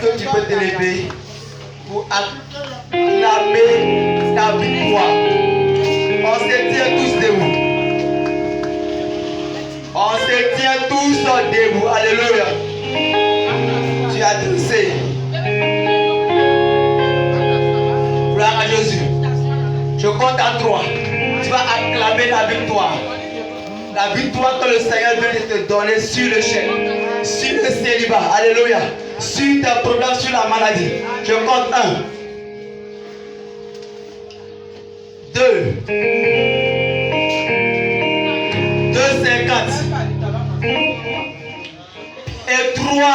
que tu peux te lever pour acclamer ta victoire? On se tient tous debout. On se tient tous debout. Alléluia. Tu as dansé. Gloire à Jésus. Je compte à 3. Tu vas acclamer la victoire. La victoire que le Seigneur vient de te donner sur le chèque, sur le célibat. Alléluia. Sur tes problèmes, sur la maladie. Je compte 1, 2, 2,50 et 3.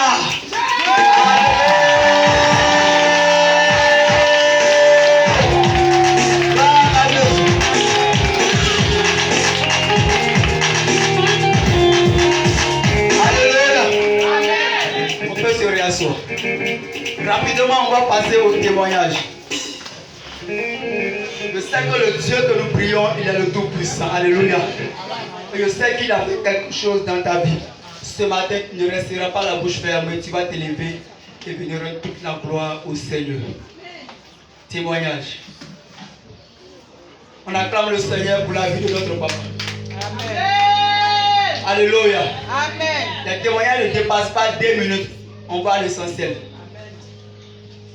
Rapidement, on va passer au témoignage. Je sais que le Dieu que nous prions, il est le Tout-Puissant. Alléluia. Et je sais qu'il a fait quelque chose dans ta vie. Ce matin, tu ne resteras pas la bouche fermée. Tu vas te lever et venir rendre toute la gloire au Seigneur. Témoignage. On acclame le Seigneur pour la vie de notre papa. Amen. Alléluia. Amen. Les témoignages ne dépassent pas 2 minutes. On va à l'essentiel.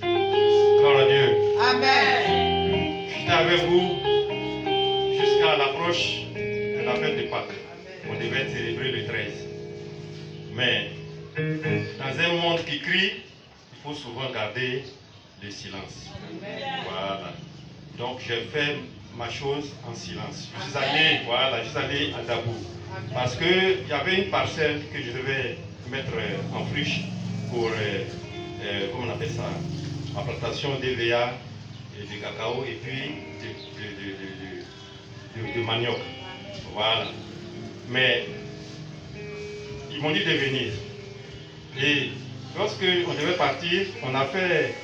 Gloire à Dieu. Amen. J'étais avec vous jusqu'à l'approche de la fête de Pâques. On devait célébrer le 13. Mais dans un monde qui crie, il faut souvent garder le silence. Voilà. Donc j'ai fait ma chose en silence. Je suis allé, je suis allé à Dabou. Parce qu'il y avait une parcelle que je devais mettre en friche pour, comment on appelle ça, la plantation d'EVA, de cacao et puis de manioc. Voilà. Mais ils m'ont dit de venir. Et lorsque on devait partir, on a fait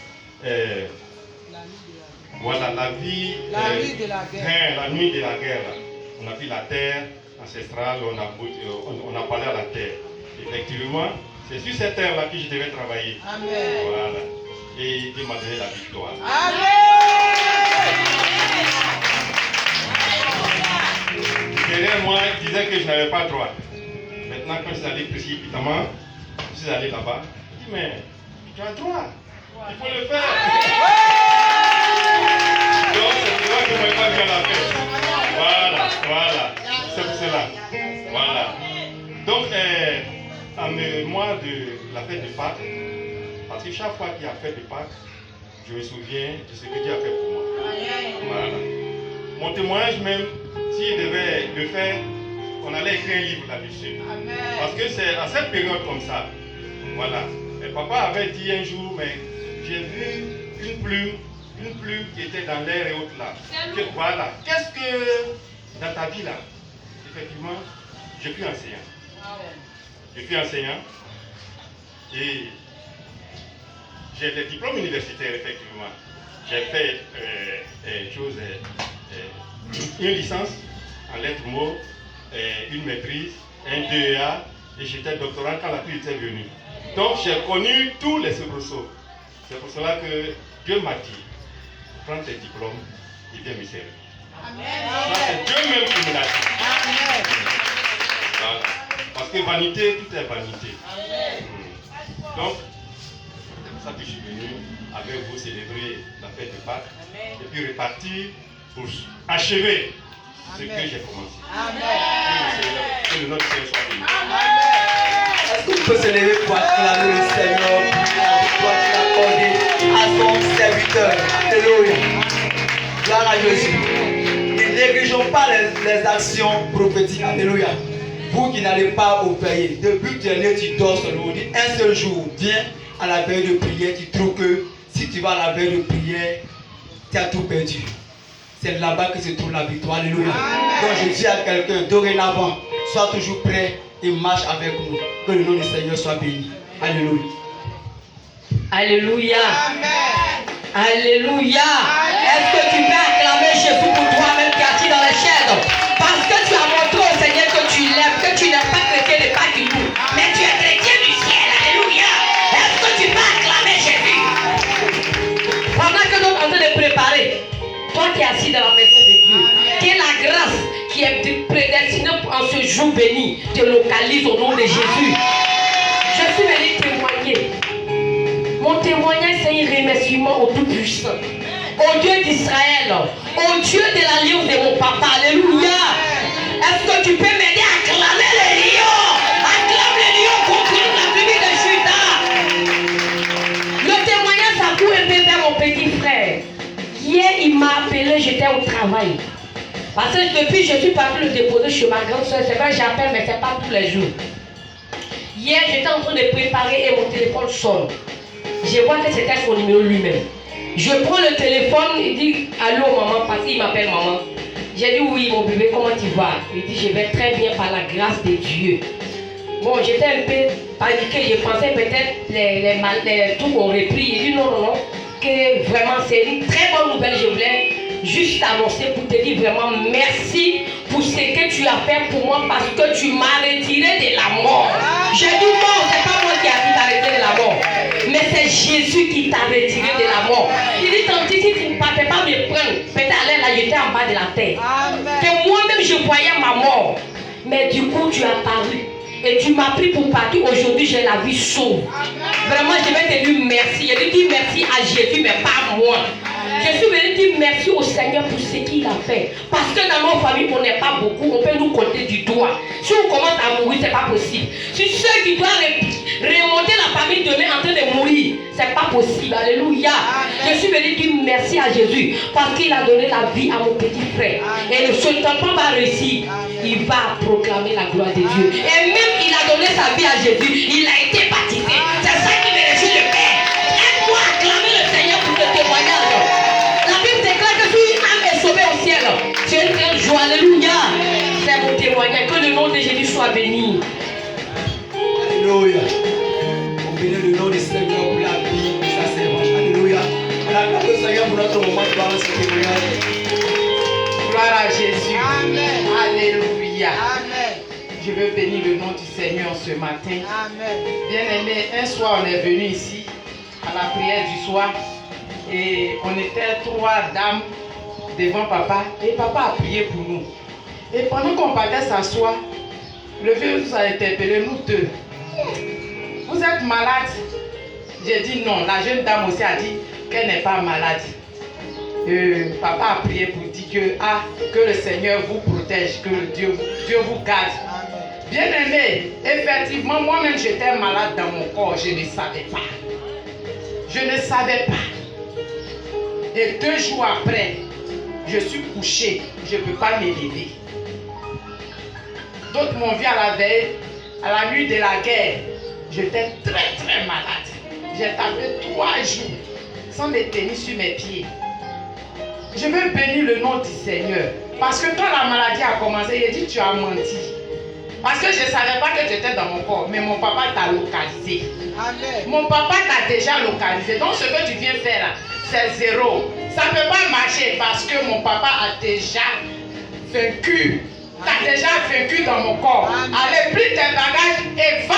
voilà, la nuit de la guerre. La nuit de la guerre. Là. On a pris la terre ancestrale, on a parlé à la terre. Effectivement, c'est sur cette terre-là que je devais travailler. Amen. Voilà. Et Dieu m'a donné la victoire. Amen. Derrière moi, il disait que je n'avais pas droit. Maintenant, quand je suis allé précipitamment, je suis allé là-bas. Je dis, mais tu as droit. Il faut le faire. Donc, c'est pour ça que je ne vais pas bien la fête. Voilà. C'est pour cela. Voilà. Donc, en mémoire de la fête de Pâques, parce que chaque fois qu'il y a fête de Pâques, je me souviens de ce que Dieu a fait pour moi. Voilà. Mon témoignage même, s'il devait le faire, on allait écrire un livre là-dessus. Parce que c'est à cette période comme ça. Voilà. Et papa avait dit un jour, mais j'ai vu une plume qui était dans l'air et autres là. Voilà. Qu'est-ce que dans ta vie là? Effectivement, je suis enseignant. Je suis enseignant et j'ai des diplômes universitaires, effectivement. J'ai fait une licence en lettres mots, une maîtrise, un DEA, et j'étais doctorant quand la crise était venue. Donc j'ai connu tous les soubresauts. C'est pour cela que Dieu m'a dit, prends tes diplômes et viens me servir. C'est Dieu même qui me l'a dit. Voilà. Parce que vanité, tout est vanité. Donc, c'est pour ça que je suis venu avec vous célébrer la fête de Pâques et puis repartir pour achever ce que j'ai commencé. Que le nom du Seigneur soit béni. Est-ce qu'on peut se lever pour acclamer le Seigneur pour qu'il a accordé à son serviteur? Alléluia. Gloire à Jésus. Ne négligeons pas les actions prophétiques. Alléluia. Vous qui n'allez pas au pays, depuis que tu es né, tu dors seulement. On dit un seul jour, viens à la veille de prière, tu trouves que si tu vas à la veille de prière, tu as tout perdu. C'est là-bas que se trouve la victoire. Alléluia. Donc je dis à quelqu'un, dorénavant, sois toujours prêt et marche avec nous. Que le nom du Seigneur soit béni. Alléluia. Alléluia. Amen. Alléluia. Est-ce que tu peux acclamer Jésus pour toi-même qui es assis dans les chaises? Parce que tu as montré au Seigneur que tu l'aimes, que tu n'es pas chrétien de pas du tout, mais tu es chrétien du ciel. Alléluia. Est-ce que tu peux acclamer Jésus? infiniment au Tout-Puissant, au Dieu d'Israël, au Dieu de l'alliance de mon papa. Alléluia. Est-ce que tu peux m'aider à acclamer le lion? Acclame le lion contre la tribu de Juda. Le témoignage, ça court un peu vers mon petit frère. Hier, il m'a appelé, j'étais au travail. Parce que depuis, je suis parti le déposer chez ma grande soeur. C'est vrai, j'appelle, mais ce n'est pas tous les jours. Hier, j'étais en train de préparer et mon téléphone sonne. Je vois que c'était son numéro lui-même. Je prends le téléphone, il dit allô maman, parce qu'il m'appelle maman. J'ai dit oui mon bébé, comment tu vas? Il dit je vais très bien par la grâce de Dieu. Bon, j'étais un peu paniquée, je pensais peut-être les trucs ont repris. Il dit non, que vraiment c'est une très bonne nouvelle. Je voulais juste annoncer pour te dire vraiment merci pour ce que tu as fait pour moi parce que tu m'as retiré de la mort. J'ai dit non, c'est pas moi qui a dit t'arrêter de la mort, mais c'est Jésus qui t'a retiré de la mort. Il dit tant si tu ne partais pas me prendre, peut-être aller là, j'étais en bas de la terre. Que moi-même je voyais ma mort, mais du coup tu as paru. Et tu m'as pris pour partir. Aujourd'hui, j'ai la vie sauve. Vraiment, je vais te dire merci. Je vais dire merci à Jésus, mais pas à moi. Je suis venu dire merci au Seigneur pour ce qu'il a fait. Parce que dans nos familles, on n'est pas beaucoup. On peut nous compter du doigt. Si on commence à mourir, ce n'est pas possible. Si ceux qui doivent remonter la famille demain en train de mourir, ce n'est pas possible. Alléluia. Je suis venu dire merci à Jésus. Parce qu'il a donné la vie à mon petit frère. Et le sultan va réussir. Il va proclamer la gloire de Dieu. Et même il a donné sa vie à Jésus. Il a été baptisé. C'est ça qui me réjouit le Père. Aide-moi à acclamer le Seigneur pour ce témoignage. La Bible déclare que si une âme est sauvée au ciel, c'est une grande joie. Alléluia. C'est mon témoignage. Que le nom de Jésus soit béni. Alléluia. On bénit le nom du Seigneur pour la vie de sa servante. Alléluia. On acclame le Seigneur pour notre moment de parole ce témoignage. Gloire à Jésus. Amen. Alléluia. Amen. Je veux bénir le nom du Seigneur ce matin. Amen. Bien-aimés, un soir on est venu ici à la prière du soir et on était 3 dames devant papa et papa a prié pour nous. Et pendant qu'on partait s'asseoir, le vieux nous a interpellé, nous deux. Vous êtes malade? J'ai dit non. La jeune dame aussi a dit qu'elle n'est pas malade. Papa a prié pour dire que le Seigneur vous protège, que Dieu vous garde. Bien aimé, effectivement, moi-même j'étais malade dans mon corps, je ne savais pas. Je ne savais pas. Et 2 jours après, je suis couché, je ne peux pas me lever. D'autres m'ont vu à la veille, à la nuit de la guerre. J'étais très très malade. J'ai tapé 3 jours sans me tenir sur mes pieds. Je veux bénir le nom du Seigneur. Parce que quand la maladie a commencé, il a dit tu as menti. Parce que je ne savais pas que tu étais dans mon corps. Mais mon papa t'a localisé. Amen. Mon papa t'a déjà localisé. Donc ce que tu viens faire là, c'est 0. Ça ne peut pas marcher parce que mon papa a déjà vaincu. Tu as déjà vaincu dans mon corps. Allez, plie tes bagages et va.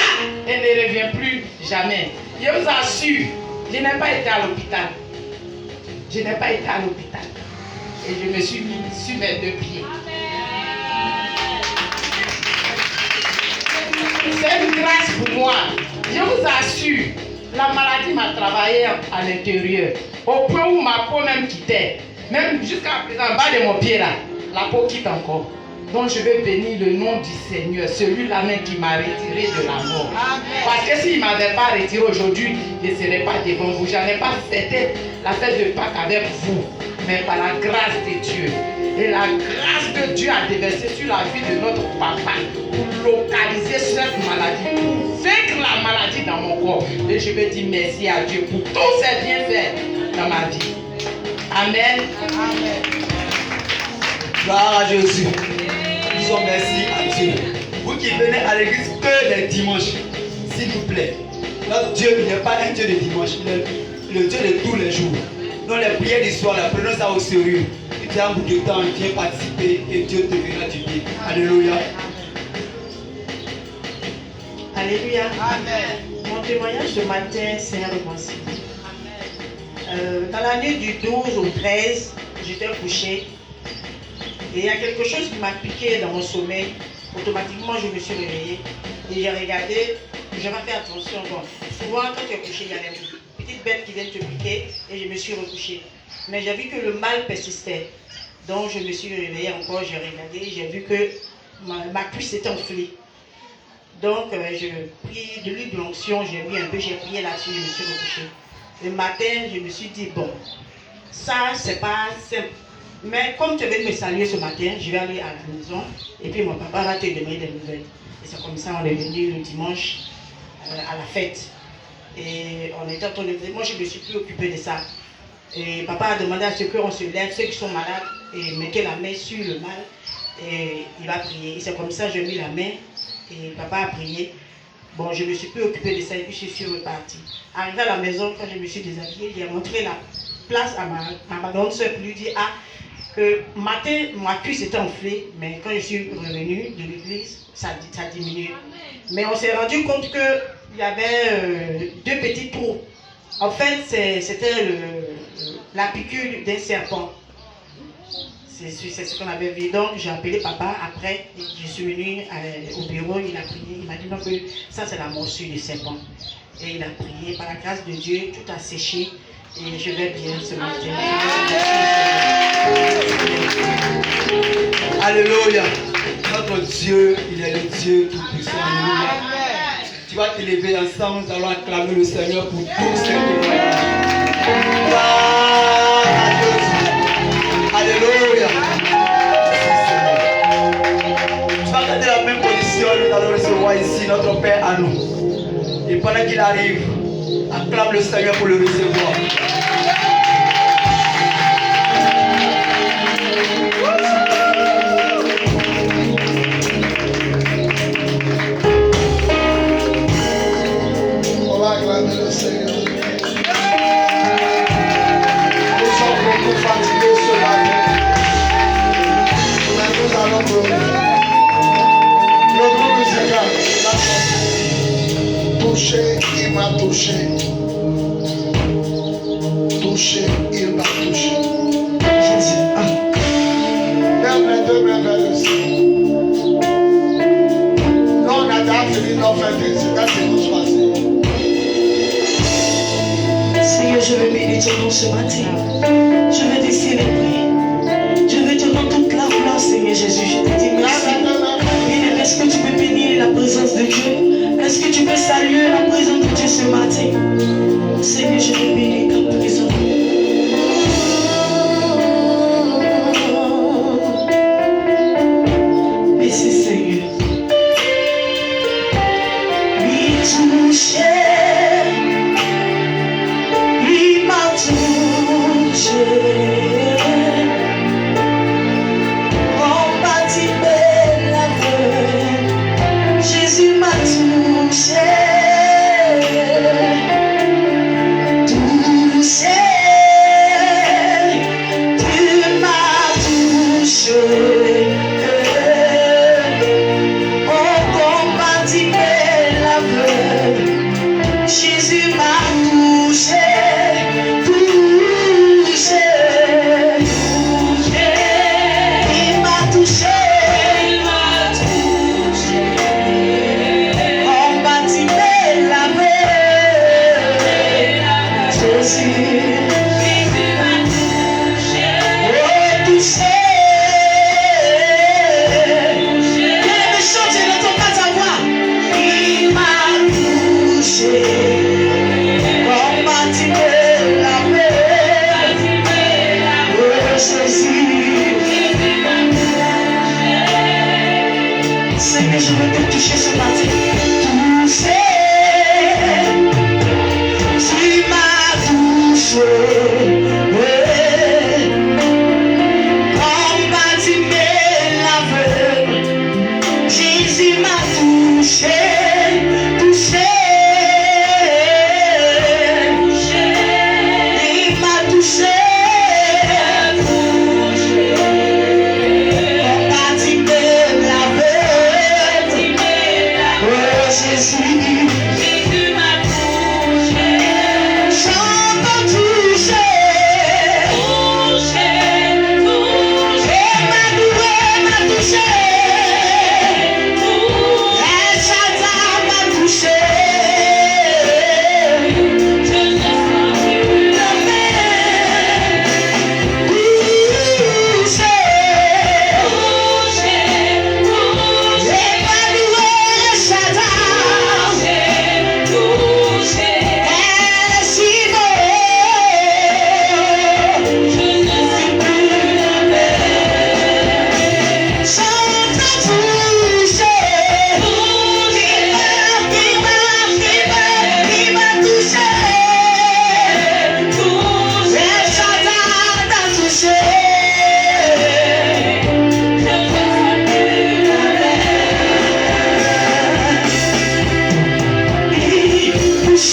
Et ne reviens plus jamais. Je vous assure, je n'ai pas été à l'hôpital. Je n'ai pas été à l'hôpital. Et je me suis mis sur mes 2 pieds. C'est une grâce pour moi. Je vous assure, la maladie m'a travaillé à l'intérieur. Au point où ma peau même quittait. Même jusqu'à présent, en bas de mon pied là, la peau quitte encore. Donc je vais bénir le nom du Seigneur, celui-là même qui m'a retiré de la mort. Amen. Parce que s'il ne m'avait pas retiré aujourd'hui, je ne serais pas devant vous. Je n'ai pas fêté la fête de Pâques avec vous, mais par la grâce de Dieu. Et la grâce que Dieu a déversée sur la vie de notre papa pour localiser cette maladie, pour vaincre la maladie dans mon corps. Et je vais dire merci à Dieu pour tous ses bienfaits dans ma vie. Amen. Amen. Gloire à Jésus. Disons merci à Dieu. Vous qui venez à l'église que les dimanches, s'il vous plaît. Notre Dieu n'est pas un Dieu de dimanche, il est le Dieu de tous les jours. Donc les prières du soir, prenons ça au sérieux. Et tu as un bout de temps, viens participer et Dieu te verra du bien. Alléluia. Alléluia. Amen. Mon témoignage ce matin, c'est un remerciement. Dans l'année du 12 au 13, j'étais couchée. Et il y a quelque chose qui m'a piqué dans mon sommeil. Automatiquement, je me suis réveillée. Et j'ai regardé, j'ai pas fait attention. Bon, souvent, quand tu es couché, il y a les petites petite bête qui vient te piquer et je me suis recouchée. Mais j'ai vu que le mal persistait. Donc je me suis réveillée encore, j'ai regardé, j'ai vu que ma cuisse était enflée. Donc je pris de l'huile de l'onction, j'ai mis un peu, j'ai prié là-dessus, je me suis recouchée. Le matin, je me suis dit, bon, ça c'est pas simple. Mais comme tu viens de me saluer ce matin, je vais aller à la maison et puis mon papa va te donner des nouvelles. Et c'est comme ça on est venu le dimanche à la fête. Et on était en train de... Moi je ne me suis plus occupée de ça. Et papa a demandé à ceux qu'on se lève, ceux qui sont malades, et mettez la main sur le mal et il va prier. Et c'est comme ça que j'ai mis la main et papa a prié. Bon, je ne me suis plus occupée de ça et puis je suis repartie. Arrivé à la maison, quand je me suis déshabillée, j'ai montré la place à ma grande soeur pour lui dire que matin, ma cuisse était enflée, mais quand je suis revenue de l'église, ça a diminué. Mais on s'est rendu compte qu'il y avait deux petits trous. En fait, c'était la piqûre d'un serpent. C'est ce qu'on avait vu. Donc, j'ai appelé papa après. Je suis venue au bureau, il a prié. Il m'a dit non, que ça, c'est la morsure du serpent. Et il a prié. Par la grâce de Dieu, tout a séché. Et je vais bien ce matin. Alléluia. Notre Dieu, il est le Dieu tout-puissant. Alléluia. Tu vas te lever ensemble, nous allons acclamer le Seigneur pour tous ces témoignages. Alléluia. Tu vas garder la même position, nous allons recevoir ici notre Père à nous. Et pendant qu'il arrive, acclame le Seigneur pour le recevoir. On va acclamer le Seigneur. Nous sommes beaucoup fatigués ce matin. Mais nous allons glorifier. Le groupe musical, la chanson. Touché, il m'a touché. Touché, il m'a touché. Jésus. Lève les deux mains vers le ciel. Nous, on a déjà fini nos fêtes. C'est là que nous choisissons. Seigneur, je veux bénir ton nom ce matin. Je veux te célébrer. Je veux te rendre toute la gloire, Seigneur Jésus. Je te dis merci. Bien, est-ce que tu peux bénir la présence de Dieu? Est-ce que tu peux saluer la présence de Dieu ce matin? Seigneur, je veux bénir ta présence. Merci, Seigneur. Il touchait. Il m'a touché, en bâti belle aveugle, Jésus m'a touché, touché, tu m'as touché, en bâti belle aveugle, Jésus m'a touché. Seigneur, je veux te toucher ce matin. Toucher, tu m'as touché.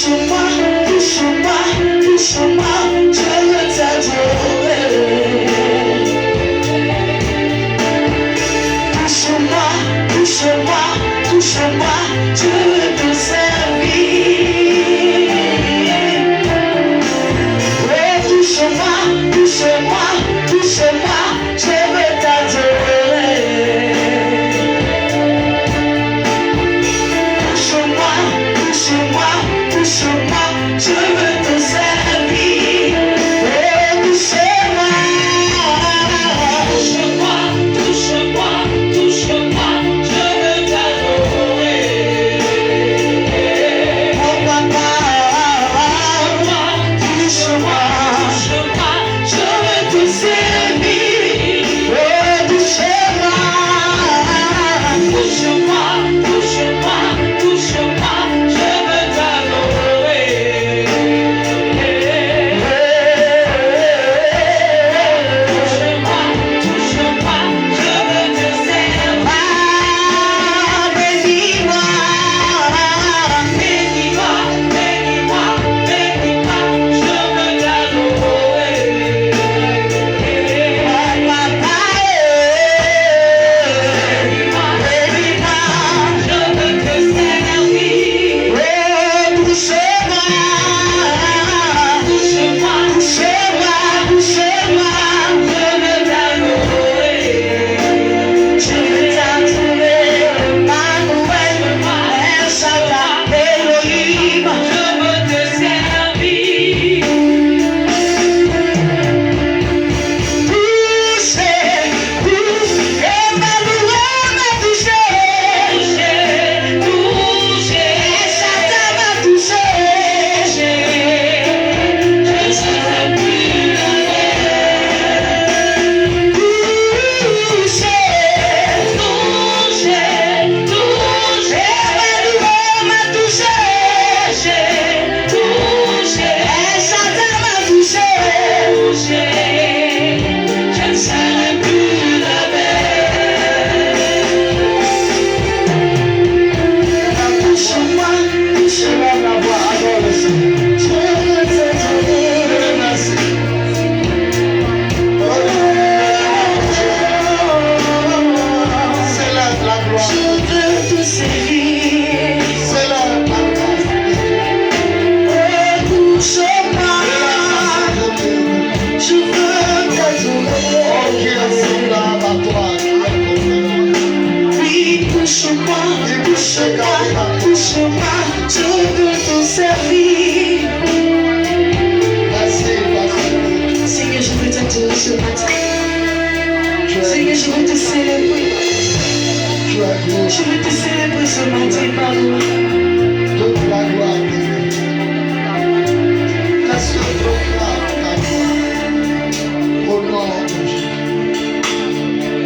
touche-moi, touche-moi, touche-moi, je veux t'adorer. Touche-moi, touche-moi, touche-moi, je veux te servir. Oh, touche-moi, touche-moi, touche-moi, je veux t'adorer. Touche-moi, touche-moi, touche-moi, je veux te servir. Oh, touche-moi. Touche-moi, touche-moi, touche-moi, je veux t'adorer. Oh papa, touche-moi, touche-moi, je veux te servir. Oh, touche-moi. Touche-moi, touche-moi, touche-moi, je veux t'adorer. Touche-moi, touche-moi, je veux te servir. Bénis-moi, bénis-moi, bénis-moi, bénis-moi, je veux t'adorer. Papa, bénis-moi, bénis-moi, je veux te servir. Oh, touche-moi, touche-moi, touche-moi, touche-moi, je veux t'adorer. Je veux t'adorer, Emmanuel, El Shaddai, Elohim, je veux te servir. Toucher, toucher, Emmanuel m'a touché. Toucher, El Shaddai m'a touché. Je ne serai plus la même. Toucher, toucher, toucher, Emmanuel m'a touché. Toucher, El Shaddai m'a touché. Je ne serai plus la même. Touche-moi, touche-moi, ma voix, adore le Seigneur. Je veux t'adorer. Merci. C'est la gloire. Je veux te servir. C'est la gloire. Oh, touche-moi. Je veux t'adorer. Oui, touche-moi, touche-moi, touche-moi, je veux te servir. Seigneur, je veux t'adorer ce matin. Seigneur, je veux te célébrer. Je veux te célébrer ce matin, pardon.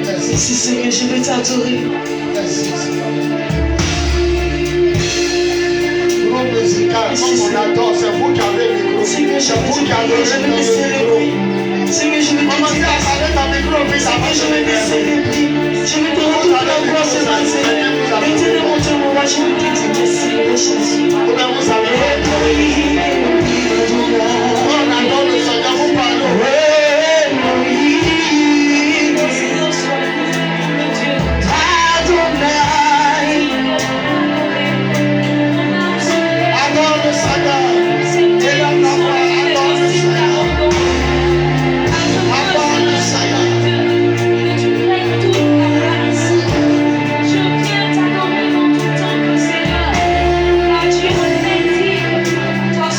Merci Seigneur, je veux t'adorer. C'est vous qui avez le micro. Seigneur, je veux te prier, je veux te célébrer. Seigneur, je veux te Commencez à parler dans le micro, puis ça va Seigneur, je se veux te faire. célébrer. Je veux te rendre toute la gloire ce matin. Éternel mon Dieu, mon roi, je veux te dire merci, mon Jésus. Comment vous savez? On adore le Seigneur, vous parlez. Adore le Seigneur. Adore le Seigneur. Adore le Seigneur. Je viens t'adorer dans tout temps, Seigneur. Car tu es authentique. Toi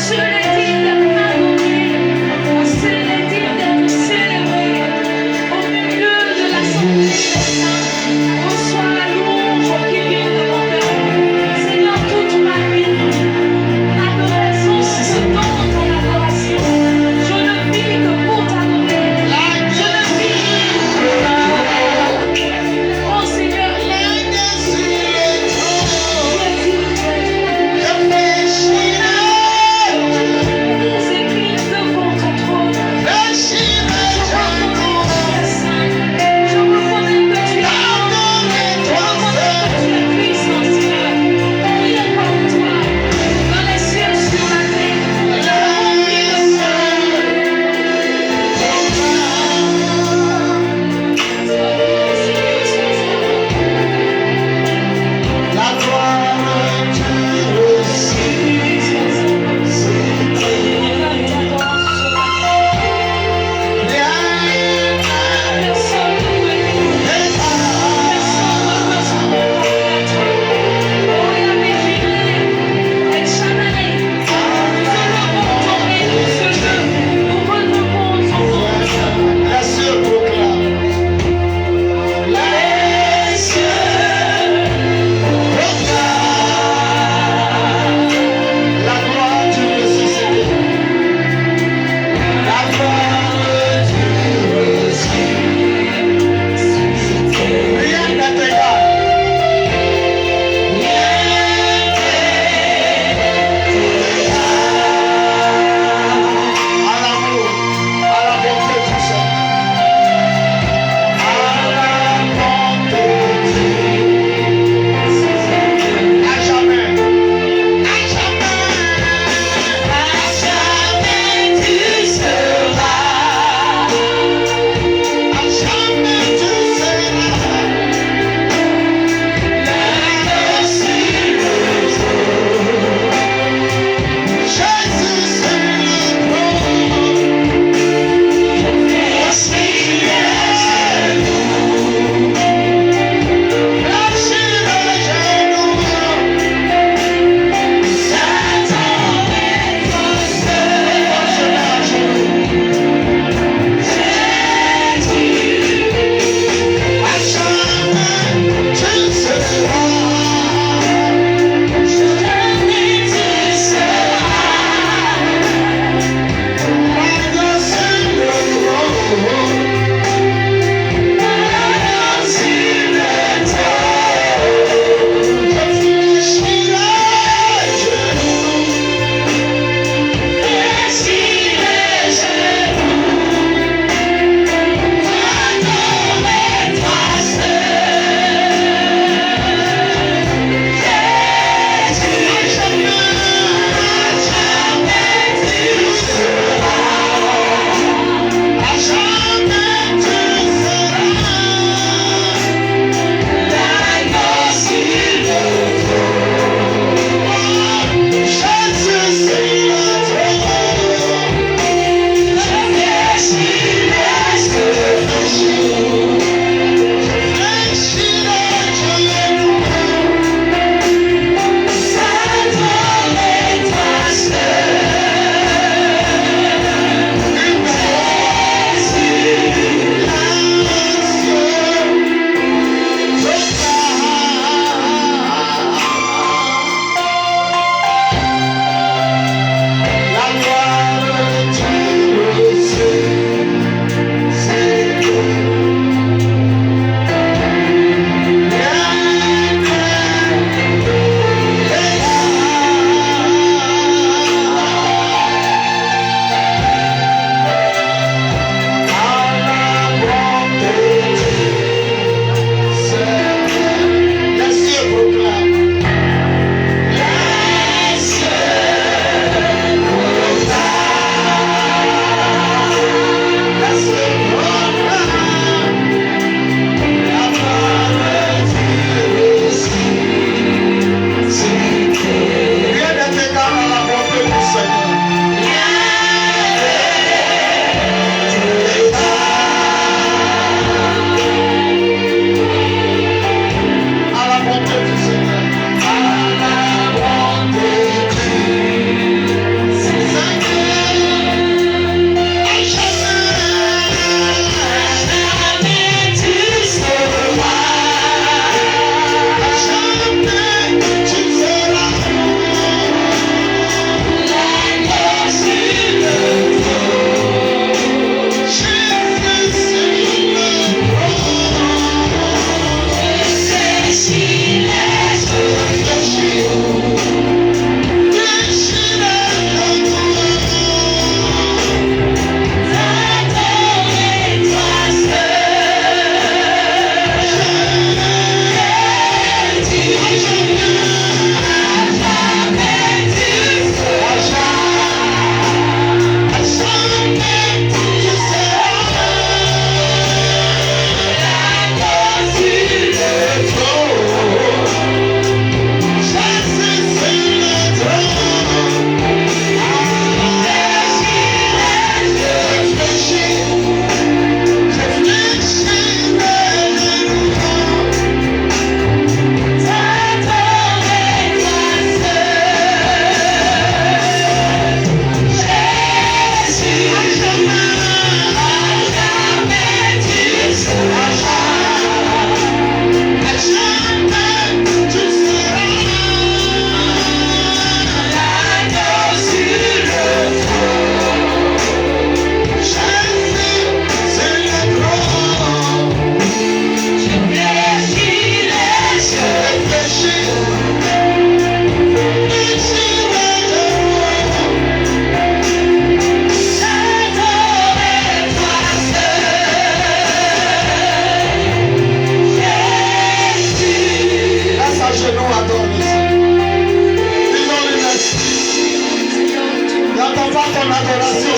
pas ton adoration,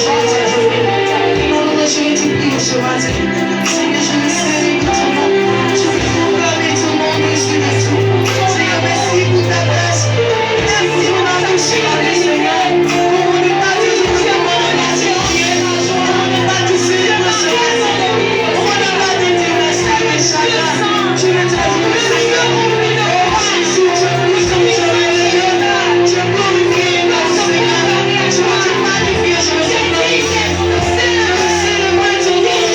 Non, non, je vais te prier ce matin. Seigneur, je veux célébrer ton nom. Je veux proclamer ton nom dessus de tout. Seigneur, merci pour ta grâce. Merci pour ton affection, Seigneur. Pour ne pas te dire mon relation. Pour ne pas te célébrer ce matin. Pour ne pas te dire merci, mes chagrins. Je veux te dire, Seigneur, oh Jésus, je prie comme je veux. Je glorifie ton Seigneur. Je veux te magnifier, je veux te glorifier. Je veux célébrer ton nom,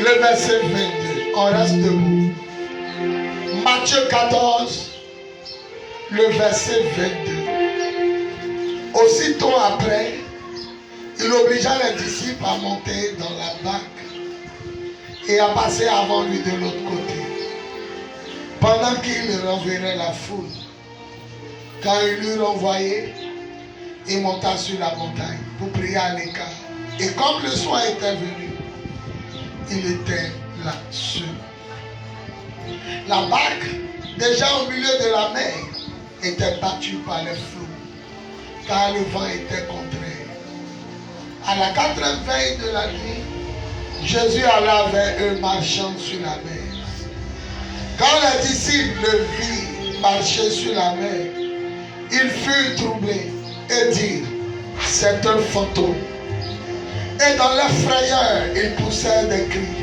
le verset 22. On reste debout. Matthieu 14, le verset 22. Aussitôt après, il obligea les disciples à monter dans la barque et à passer avant lui de l'autre côté, pendant qu'il renverrait la foule. Quand il l'eut renvoyé, il monta sur la montagne pour prier à l'écart. Et comme le soir était venu, il était là seul. La barque, déjà au milieu de la mer, était battue par les flots, car le vent était contraire. À la 4e veille de la nuit, Jésus alla vers eux marchant sur la mer. Quand les disciples le virent marcher sur la mer, ils furent troublés et dirent, c'est un fantôme. Et dans leur frayeur, ils poussèrent des cris.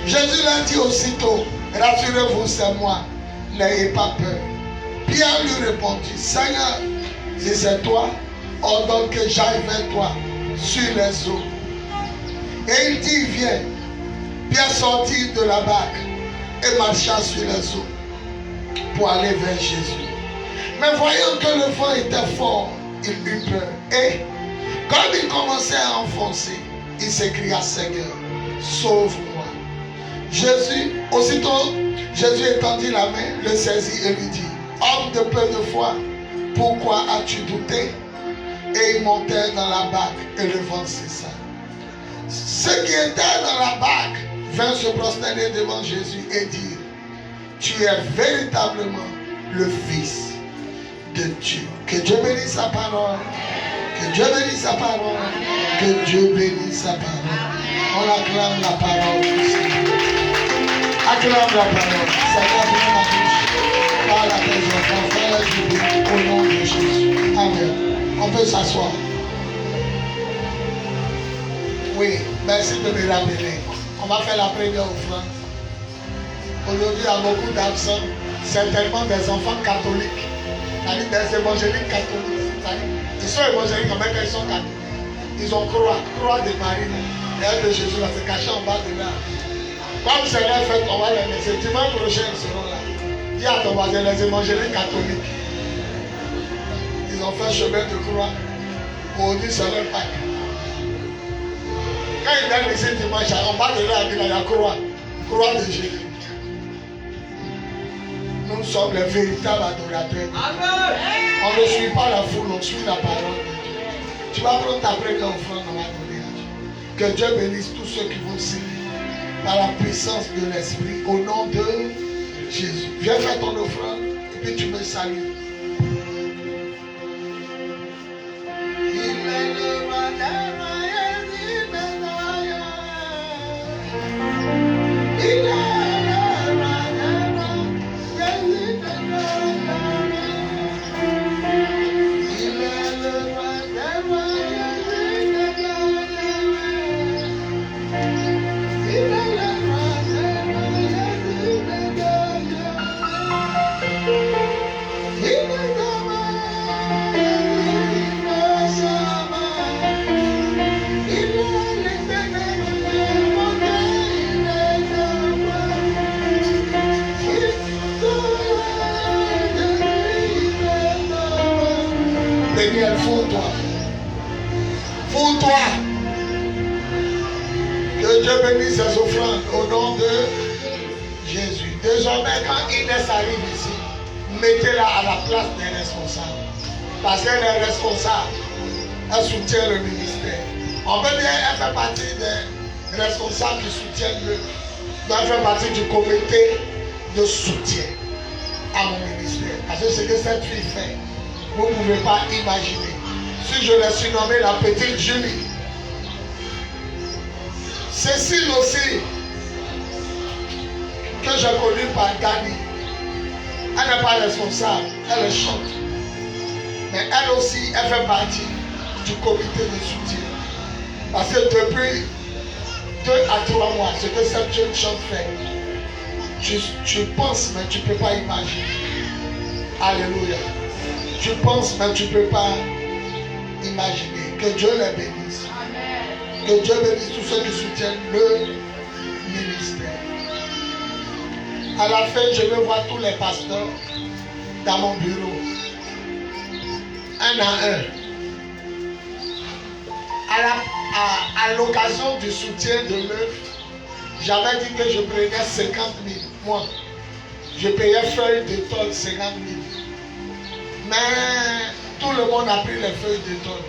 Jésus leur dit aussitôt, rassurez-vous, c'est moi, n'ayez pas peur. Pierre lui répondit, Seigneur, si c'est toi, ordonne que j'aille vers toi sur les eaux. Et il dit, viens. Pierre sortit de la barque et marcha sur les eaux pour aller vers Jésus. Mais voyant que le vent était fort, il eut peur. Et comme il commençait à enfoncer, il s'écria, Seigneur, sauve-moi. Aussitôt, Jésus étendit la main, le saisit et lui dit, homme de peu de foi, pourquoi as-tu douté? Et ils montèrent dans la barque et le vent cessa. Ceux qui étaient dans la barque vinrent se prosterner devant Jésus et dire, tu es véritablement le Fils de Dieu. Que Dieu bénisse sa parole. Que Dieu bénisse sa parole. Que Dieu bénisse sa parole. On acclame la parole du Seigneur. Acclame la parole. Seigneur, viens la bouche. Parle à tes enfants. Fais-les jubiler au nom de Jésus. Amen. On peut s'asseoir. Oui, merci de me rappeler. On va faire la première offrande. Aujourd'hui, il y a beaucoup d'absents, certainement des enfants catholiques, c'est-à-dire des évangéliques catholiques. Ils sont évangéliques, mais quand ils sont catholiques, ils ont croix de Marie, et de Jésus, là, c'est caché en bas de là. Comme c'est leur fête, on va les laisser. Dimanche prochain, ils seront là. Dis à ton voisin, les évangéliques catholiques, ils ont fait chemin de croix. Aujourd'hui, c'est leur Pâques. Quand ils viennent ici dimanche, en bas de là, il y a la croix de Jésus. Nous sommes les véritables adorateurs. Amen. On ne suit pas la foule, on suit la parole de Dieu. Tu vas prendre ta première offrande, on va donner à Dieu. Que Dieu bénisse tous ceux qui vont signer par la puissance de l'Esprit au nom de Jésus. Viens faire ton offrande et puis tu me salues. Fous-toi. Que Dieu bénisse ces offrandes au nom de Jésus. Désormais, quand Inès arrive ici, mettez-la à la place des responsables. Parce qu'elle est responsable. Elle soutient le ministère. On peut dire qu'elle fait partie des responsables qui soutiennent le. Elle fait partie du comité de soutien à mon ministère. Parce que ce que cette fille fait, vous ne pouvez pas imaginer. Si je l'ai surnommée la petite Julie. Cécile aussi, que j'ai connue par Gani. Elle n'est pas responsable, elle chante. Mais elle aussi, elle fait partie du comité de soutien. Parce que depuis 2 à 3 mois, ce que cette jeune chante fait, tu penses, mais tu ne peux pas imaginer. Alléluia. Tu penses, mais tu ne peux pas imaginer. Que Dieu les bénisse. Amen. Que Dieu bénisse tous ceux qui soutiennent le ministère. ministère. À la fin, je vais voir tous les pasteurs dans mon bureau. Un à un. À l'occasion du soutien de l'œuvre, j'avais dit que je prenais 50 000. Moi, je payais feuilles de tôle 50 000. Mais tout le monde a pris les feuilles de tôle.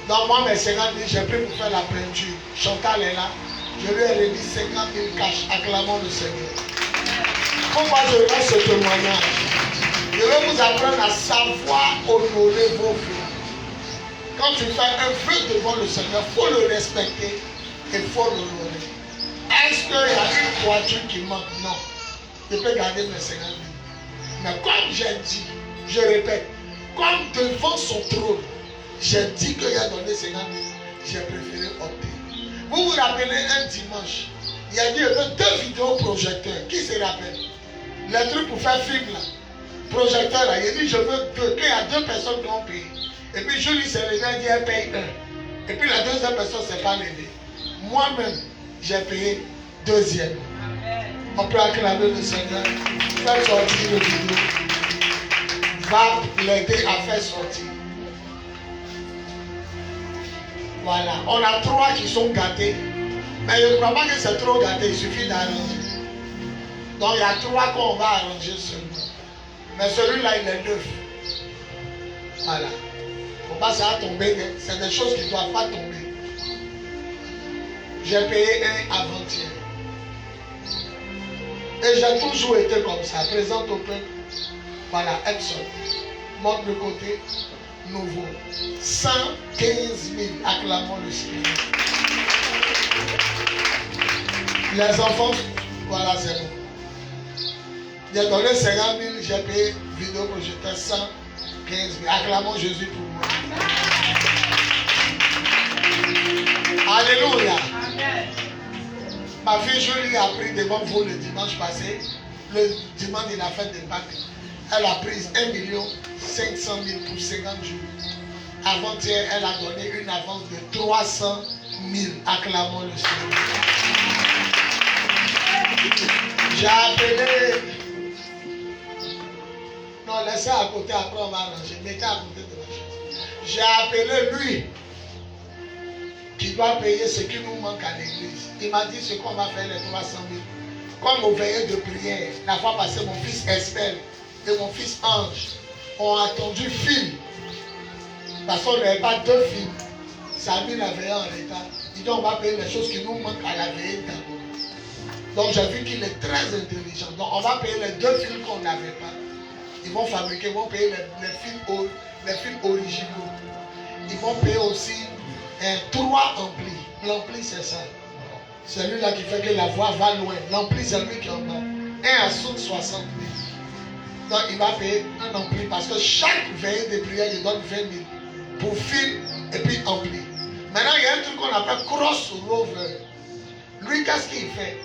Donc moi, mes 50 000, j'ai pris pour faire la peinture. Chantal est là. Je lui ai remis 50 000 cash. Acclamons le Seigneur. Pourquoi je rends ce témoignage? Je vais vous apprendre à savoir honorer vos vœux. Quand tu fais un vœu devant le Seigneur, il faut le respecter et il faut l'honorer. Est-ce qu'il y a une voiture qui manque? Non. Je peux garder mes 50 000. Mais comme j'ai dit, je répète, comme devant son trône, j'ai dit qu'il a donné 50 000, j'ai préféré opter. Vous vous rappelez un dimanche, il a dit il veut 2 vidéoprojecteurs. Qui se rappelle? Les trucs pour faire film là. Projecteur là, il a dit je veux 2, qu'il y a 2 personnes qui ont payé. Et puis Julie s'est levé, elle dit elle paye 1. Et puis la deuxième personne ne s'est pas levée. Moi-même, j'ai payé 2e. On peut acclamer le Seigneur. Faire sortir le vidéo. Va l'aider à faire sortir. Voilà. On a 3 qui sont gâtés. Mais je ne crois pas que c'est trop gâté. Il suffit d'arranger. Donc il y a 3 qu'on va arranger seulement. Mais celui-là, il est 9. Voilà. Il ne faut pas ça tomber. C'est des choses qui ne doivent pas tomber. J'ai payé un avant-hier. Et j'ai toujours été comme ça. Présente au peuple. Voilà, Epson. Montre le côté nouveau. 115 000. Acclamons le Seigneur. Les enfants, voilà, c'est bon. J'ai donné 50 000, j'ai payé vidéoprojecteur 115 000. Acclamons Jésus pour moi. Alléluia. Amen. Ma fille Julie a pris devant vous le dimanche passé. Le dimanche de la fête de Pâques. Elle a pris 1 500 000 pour 50 jours. Avant-hier, elle a donné une avance de 300 000. Acclamons le Seigneur. J'ai appelé. Non, laissez à côté, après on va arranger. Mettez à côté de la chose. J'ai appelé lui qui doit payer ce qui nous manque à l'église. Il m'a dit ce qu'on va faire les 300 000. Comme au veillées de prière, la fois passée, mon fils Estelle et mon fils Ange ont attendu film. Parce qu'on n'avait pas 2 films. Ça a mis la veillée en retard. Il dit on va payer les choses qui nous manquent à la veillée d'abord. Donc j'ai vu qu'il est très intelligent. Donc on va payer les 2 films qu'on n'avait pas. Ils vont fabriquer, ils vont payer les films originaux. Ils vont payer aussi 3 amplis. L'ampli c'est ça. Celui-là qui fait que la voix va loin. L'ampli c'est lui qui en a. 1 à 60 000. Donc il va payer un ampli parce que chaque veillée de prière il donne 20 000 pour film et puis ampli. Maintenant il y a un truc qu'on appelle crossover. Lui qu'est-ce qu'il fait?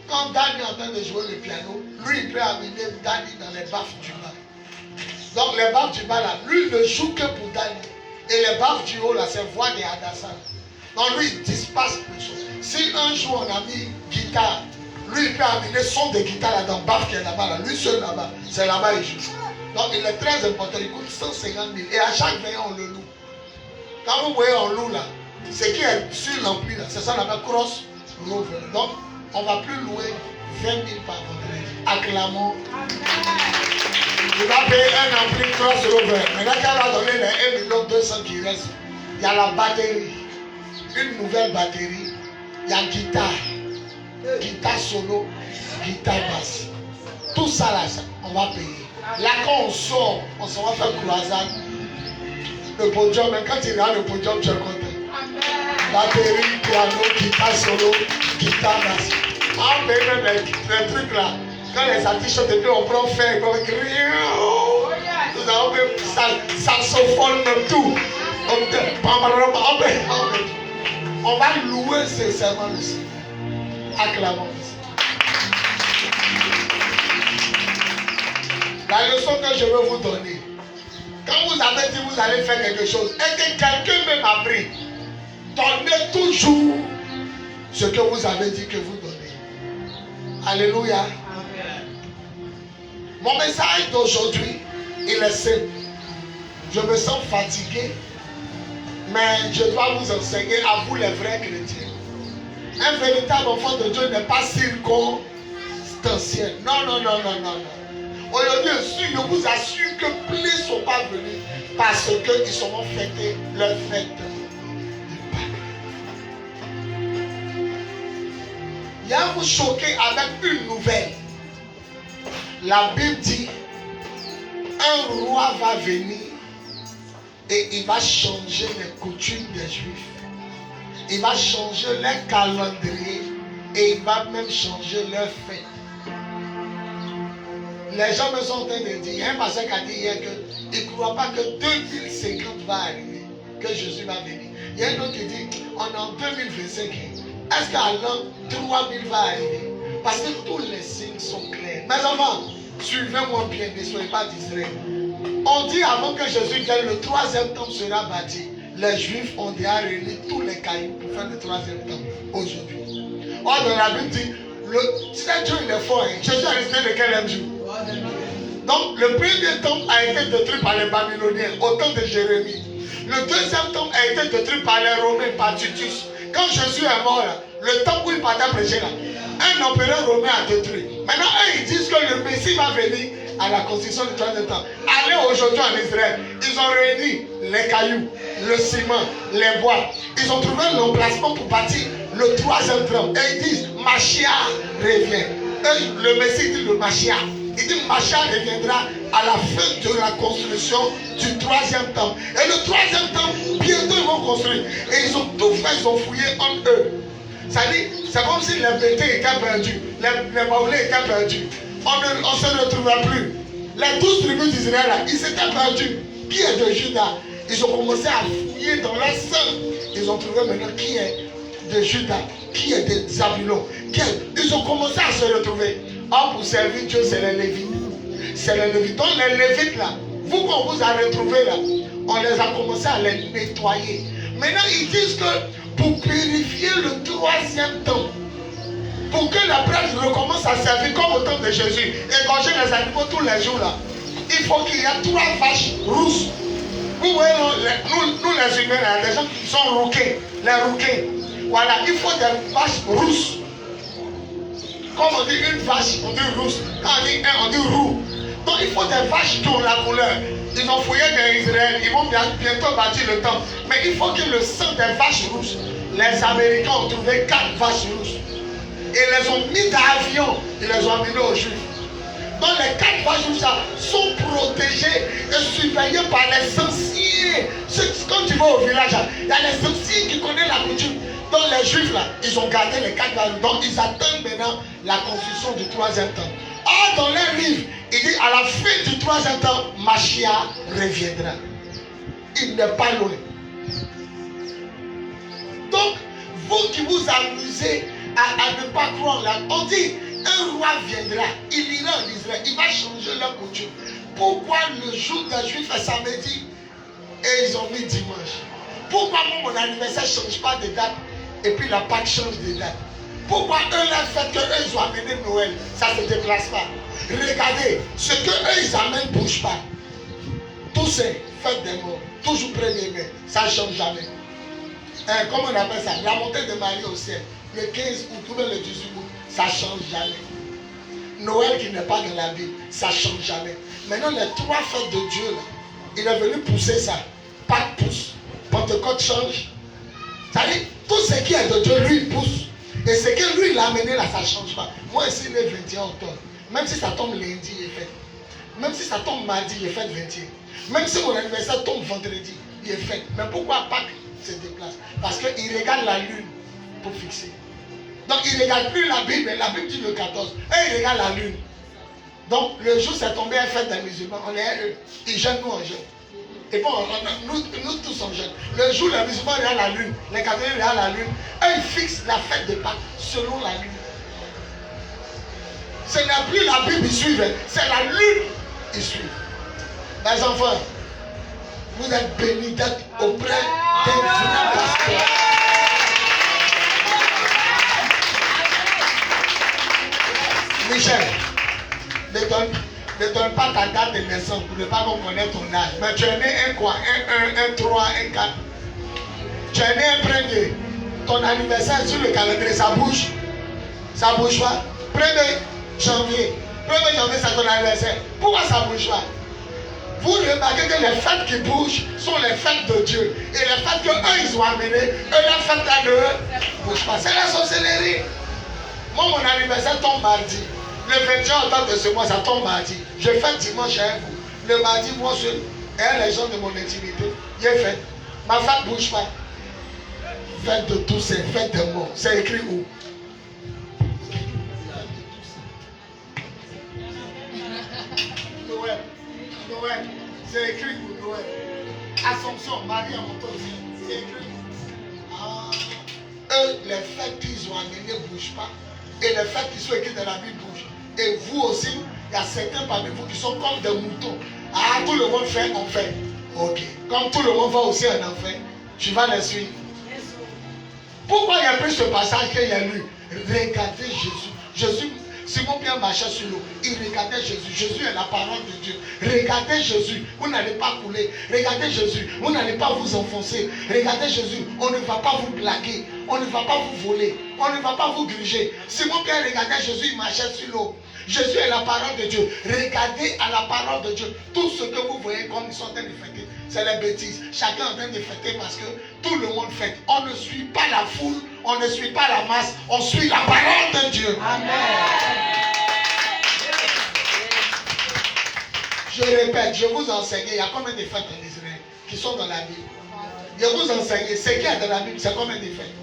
Quand Danny est en train de jouer le piano, lui il peut amener Danny dans les baffes du bas. Donc les baffes du bas là, lui il ne joue que pour Danny. Et les baffes du haut là, c'est voix de Hadassa. Donc lui il disperse les choses. Si un jour on a mis guitare, lui il peut amener son de guitare là dans baffe qui est là-bas, là. Lui seul là-bas, c'est là-bas il joue. Donc il est très important, il coûte 150 000. Et à chaque veillée on le loue. Quand vous voyez on loue là, ce qui est sur l'ampli là, c'est ça on appelle cross rover. Donc on ne va plus louer 20 000 par vendredi. Acclamons. Il va payer un ampli cross rover. Maintenant qu'elle va donner les 1 200 000 qui restent, il y a la batterie, une nouvelle batterie, il y a guitare solo, guitare basse. Tout ça là, on va payer. Là quand on sort, on s'en va faire croisade. Le podium, mais quand il regarde le podium, tu es content. Batterie, piano, guitare solo, guitare basse. On paye même les trucs là. Quand les artistes chantent, puis on prend fer, on fait nous avons même saxophone, même tout. On va louer sincèrement le Seigneur. Acclamons le Seigneur. La leçon que je veux vous donner. Quand vous avez dit vous allez faire quelque chose et que quelqu'un même a pris, donnez toujours ce que vous avez dit que vous donnez. Alléluia. Mon message d'aujourd'hui, il est simple. Je me sens fatigué, mais je dois vous enseigner à vous les vrais chrétiens. Un véritable enfant de Dieu n'est pas circonstanciel. Non, non, non, non, non, non. Aujourd'hui, je vous assure que plus ne sont pas venus parce qu'ils seront fêtés leur fête de Pâques. Il y a vous choquer avec une nouvelle. La Bible dit, un roi va venir et il va changer les coutumes des Juifs. Il va changer leur calendrier et il va même changer leur fête. Les gens me sont en train de dire, il y a un pasteur qui a dit hier qu'il ne croit pas que 2050 va arriver, que Jésus va venir. Il y a un autre qui dit, on est en 2025. Est-ce qu'à l'an 3000 va arriver? Parce que tous les signes sont clairs. Mes enfants, suivez-moi bien, ne soyez pas distraits. On dit avant que Jésus vienne, le troisième temple sera bâti. Les Juifs ont déjà réuni tous les cailloux pour faire le troisième temple aujourd'hui. Or, dans la Bible dit, c'est Dieu il est fort. Jésus est resté de quel jour? Donc, le premier temple a été détruit par les Babyloniens au temps de Jérémie. Le deuxième temple a été détruit par les Romains, par Titus. Quand Jésus est mort, là, le temple où il partait prêcher, là, un empereur romain a détruit. Maintenant, eux, ils disent que le Messie va venir à la construction du troisième temple. Allez aujourd'hui en Israël, ils ont réuni les cailloux, le ciment, les bois. Ils ont trouvé l'emplacement pour bâtir le troisième temple. Et ils disent, Mashiach revient. Eux, le Messie dit le Mashiach. Il dit Mashiach reviendra à la fin de la construction du troisième temple. Et le troisième temple, bientôt ils vont construire. Et ils ont tout fait, ils ont fouillé en eux. C'est-à-dire, c'est comme si les bêtés étaient perdus, les baoulés étaient perdus. On ne se retrouvait plus. Les 12 tribus d'Israël, ils s'étaient perdus. Qui est de Juda? Ils ont commencé à fouiller dans leur sang. Ils ont trouvé maintenant qui est de Juda, qui est de Zabulon. Ils ont commencé à se retrouver. Or, pour servir Dieu, c'est les Lévites. C'est les Lévites. Donc, les Lévites, là, vous qu'on vous a retrouvés, là, on les a commencé à les nettoyer. Maintenant, ils disent que pour purifier le troisième temple, pour que la prêtre recommence à servir comme au temps de Jésus, égorger les animaux tous les jours, là, il faut qu'il y ait 3 vaches rousses. Vous voyez, nous les humains, là, les gens qui sont rouqués, les rouqués. Voilà, il faut des vaches rousses. Comme on dit une vache, on dit rousse. Quand on dit un, on dit roux. Donc il faut des vaches qui ont la couleur. Ils ont fouillé dans Israël, ils vont bientôt bâtir le temple. Mais il faut que le sang des vaches rousses. Les Américains ont trouvé 4 vaches rousses. Et les ont mis dans l'avion, ils les ont amenés aux Juifs. Donc les 4 vaches rousses sont protégées et surveillées par les sorciers. Quand tu vas au village, il y a les sorciers qui connaissent la coutume. Donc les Juifs là, ils ont gardé les 4 vaches. Donc ils attendent maintenant la construction du troisième temple. Or dans leur livre, il dit à la fin du troisième temple, Mashiach reviendra. Il n'est pas loin. Donc, vous qui vous amusez à ne pas croire là, on dit, un roi viendra, il ira en Israël, il va changer leur coutume. Pourquoi le jour des Juifs est samedi et ils ont mis dimanche? Pourquoi moi, mon anniversaire ne change pas de date et puis la Pâque change de date? Pourquoi eux, la fête qu'eux, ils ont amené Noël, ça ne se déplace pas? Regardez, ce qu'eux, ils amènent ne bouge pas. Tous ces fêtes des morts, toujours 1er mai, ça ne change jamais. Comment on appelle ça? La montée de Marie au ciel, le 15 août ou le 18 août, ça ne change jamais. Noël qui n'est pas dans la Bible, ça ne change jamais. Maintenant, les 3 fêtes de Dieu, là, il est venu pousser ça. Pâques pousse, Pentecôte change. C'est-à-dire, tout ce qui est de Dieu, lui, il pousse. Et ce que lui, il a amené là, ça ne change pas. Moi, ici, le 21 octobre, même si ça tombe lundi, il est fait. Même si ça tombe mardi, il est fait 21. Même si mon anniversaire tombe vendredi, il est fait. Mais pourquoi Pâques se déplace? Parce qu'il regarde la lune pour fixer. Donc, il ne regarde plus la Bible. La Bible dit le 14. Et il regarde la lune. Donc, le jour c'est tombé à fête des musulmans. On est eux. Ils jeûnent, nous on jeûne. Et bon, nous tous on jeûne. Le jour, les musulmans regardent la lune. Les catholiques regardent la lune. Eux, ils fixent la fête de Pâques selon la lune. Ce n'est plus la Bible, ils suivent. C'est la lune, ils suivent. Les enfants, vous êtes bénis d'être auprès d'un vrai pasteur. Michel, ne donne pas ta date de naissance pour ne pas qu'on connaisse ton âge. Mais tu es né un quoi? Un 3, un 4. Tu es né un premier. Ton anniversaire sur le calendrier, ça bouge. Ça bouge pas. 1er janvier. 1er janvier, c'est ton anniversaire. Pourquoi ça bouge pas? Vous remarquez que les fêtes qui bougent sont les fêtes de Dieu. Et les fêtes qu'eux, ils ont amenées, eux, la fête là ne bouge pas. C'est la sorcellerie. Moi, mon anniversaire tombe mardi. Le 21 octobre de ce mois, ça tombe mardi. Je fête dimanche à un coup. Le mardi, moi seul, et les gens de mon intimité, j'ai fait. Ma fête ne bouge pas. Fête de tous, c'est fête de mort. C'est écrit où? Noël. Noël. C'est écrit où? Noël. Assomption, Marie à mon tour. C'est écrit où? Eux, les fêtes qu'ils ont amenées ne bougent pas. Et les fêtes qui sont écrites dans la Bible bougent. Et vous aussi, il y a certains parmi vous qui sont comme des moutons. Ah, tout le monde fait, on fait. Ok. Comme tout le monde va aussi en enfer, tu vas les suivre. Pourquoi il y a pris ce passage qu'il y a lu? Regardez Jésus. Jésus, Simon Pierre marchait sur l'eau. Il regardait Jésus. Jésus est la parole de Dieu. Regardez Jésus. Vous n'allez pas couler. Regardez Jésus. Vous n'allez pas vous enfoncer. Regardez Jésus. On ne va pas vous plaquer. On ne va pas vous voler. On ne va pas vous gruger. Simon Pierre regardait Jésus. Il marchait sur l'eau. Jésus est la parole de Dieu. Regardez à la parole de Dieu. Tout ce que vous voyez comme ils sont en train de fêter, c'est les bêtises. Chacun est en train de fêter parce que tout le monde fête. On ne suit pas la foule. On ne suit pas la masse. On suit la parole de Dieu. Amen. Je répète, je vous enseigne. Il y a combien de fêtes en Israël qui sont dans la Bible? Je vous enseigne. Ce qu'il y a dans la Bible, c'est combien de fêtes?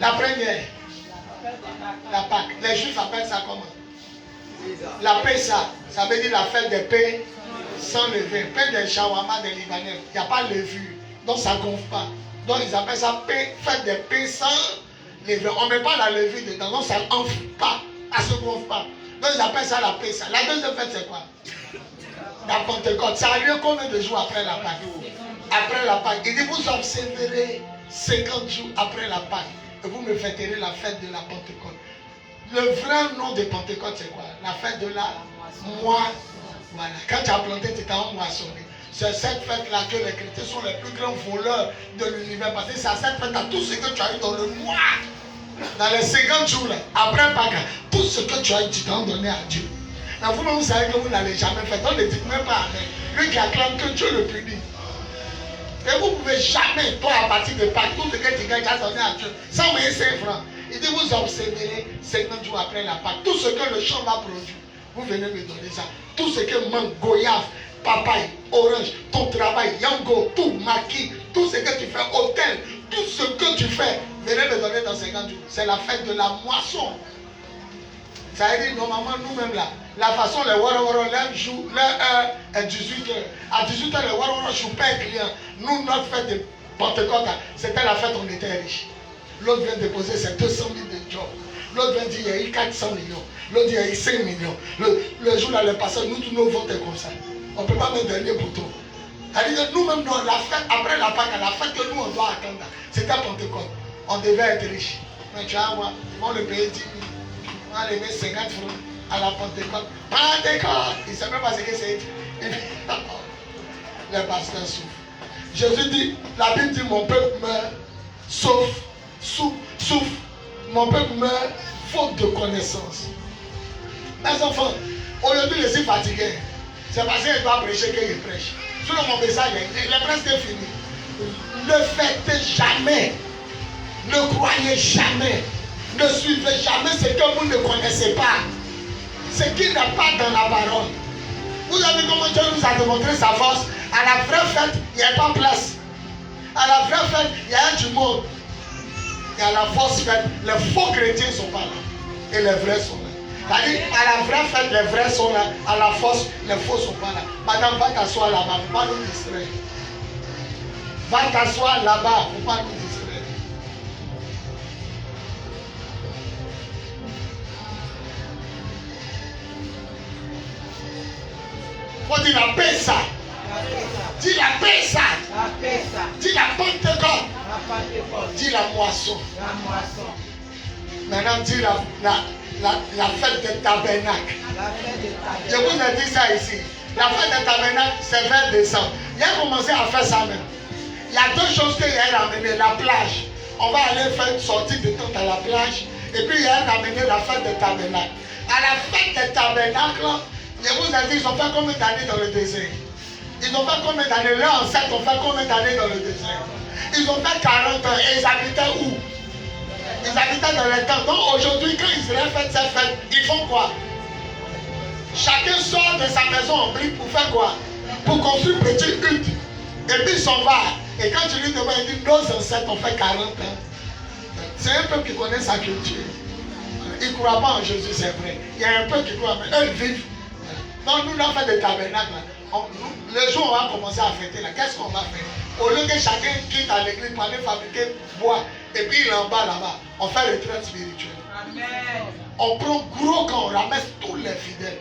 La première, la Pâque. Les Juifs appellent ça comment? La Pessa, ça veut dire la fête des pains sans levain. Pain des shawarma des Libanais. Il n'y a pas de levure. Donc ça ne gonfle pas. Donc ils appellent ça fête des pains sans levain. On ne met pas la levure dedans. Donc ça ne enfle pas. Ça ne se gonfle pas. Donc ils appellent ça la Pessa. La deuxième fête c'est quoi? La Pentecôte. Ça a lieu combien de jours après la Pâque? Après la Pâque. Il dit vous observerez 50 jours après la Pâque. Et vous me fêterez la fête de la Pentecôte. Le vrai nom de Pentecôte, c'est quoi? La fête de la moisson. Voilà. Quand tu as planté, tu t'as moissonné. C'est cette fête-là que les chrétiens sont les plus grands voleurs de l'univers. Parce que c'est à cette fête-là, tout ce que tu as eu dans le mois, dans les 50 jours, là, après Pâques, tout ce que tu as eu, tu t'en donné à Dieu. Donc vous-même, vous savez que vous n'allez jamais faire. Donc ne dites même pas Amen. Lui qui acclame que Dieu le punit. Et vous ne pouvez jamais, toi, à partir de Pâques, tout ce que tu gagnes, tu as donné à Dieu. Sans moyen 5 francs. Il dit, vous observerez 50 jours après la Pâque. Tout ce que le champ va produire, vous venez me donner ça. Tout ce que mangue, goyave, papaye, orange, ton travail, yango, tout, maquis, tout ce que tu fais, hôtel, tout ce que tu fais, venez me donner dans 50 jours. C'est la fête de la moisson. Ça veut dire, normalement, nous-mêmes là, la façon, les warowaro, leur jour, leur heure est 18h. À 18h, les warowaro ne jouent pas un client. Nous, notre fête de Pentecôte, c'était la fête, on était riches. L'autre vient déposer ses 200 000 de job. L'autre vient dire il y a eu 400 millions. L'autre dit il y a eu 5 millions. Le jour là, le passé, nous tous nos votes est comme ça. On ne peut pas mettre dernier bouton. C'est-à-dire que nous-mêmes, la fête, après la Pâque, la fête que nous on doit attendre, c'était Pentecôte. On devait être riche. Mais tu vas voir, ils vont le payer 10 000. On va lever 50 francs à la Pentecôte. Pentecôte! Il ne sait même pas ce que c'est. Les pasteurs souffrent. Jésus dit, la Bible dit mon peuple meurt, souffre. Mon peuple meurt faute de connaissance. Mes enfants, aujourd'hui je suis fatigué. C'est parce qu'il doit prêcher qu'il prêche. Sur mon message, il est presque fini. Ne faites jamais. Ne croyez jamais. Ne suivez jamais ce que vous ne connaissez pas. Ce qui n'est pas dans la parole. Vous avez comment Dieu nous a démontré sa force. À la vraie fête, il n'y a pas place. À la vraie fête, il y a du monde. Et à la fausse fête, les faux chrétiens ne sont pas là. Et les vrais sont là. C'est-à-dire, à la vraie fête, les vrais sont là. À la fausse, les faux ne sont pas là. Madame, va t'asseoir là-bas. Il ne faut pas nous distraire. Va t'asseoir là-bas. Il ne faut pas nous distraire. Il faut dire la paix ça. Dis la paix ça. Dis la Pentecôte. Dis la moisson. Maintenant dis la fête des tabernacles. Je vous ai dit ça ici. La fête des tabernacles, c'est 20 décembre. Il a commencé à faire ça même. Il y a deux choses qu'il a ramené. La plage. On va aller faire une sortie de tente à la plage. Et puis il a ramené la fête des tabernacles. À la fête des tabernacles, je vous ai dit, ils ont fait combien d'années dans le désert? Ils ont fait combien d'années? Leurs ancêtres ont fait combien d'années dans le désert? Ils ont fait 40 ans. Et ils habitaient où? Ils habitaient dans les temps. Donc aujourd'hui, quand Israël fait cette fête, ils font quoi? Chacun sort de sa maison en brique pour faire quoi? Pour construire une petite hutte. Et puis il s'en va. Et quand tu lui demandes, il dit, nos ancêtres ont fait 40 ans. C'est un peuple qui connaît sa culture. Ils ne croient pas en Jésus, c'est vrai. Il y a un peuple qui croit, mais eux vivent. Donc nous, on a fait des tabernacles. Le jour où on va commencer à fêter, là, qu'est-ce qu'on va faire? Au lieu que chacun quitte à l'église pour aller fabriquer bois, et puis il en bas là-bas, on fait retraite spirituelle. Amen. On prend gros quand on ramasse tous les fidèles.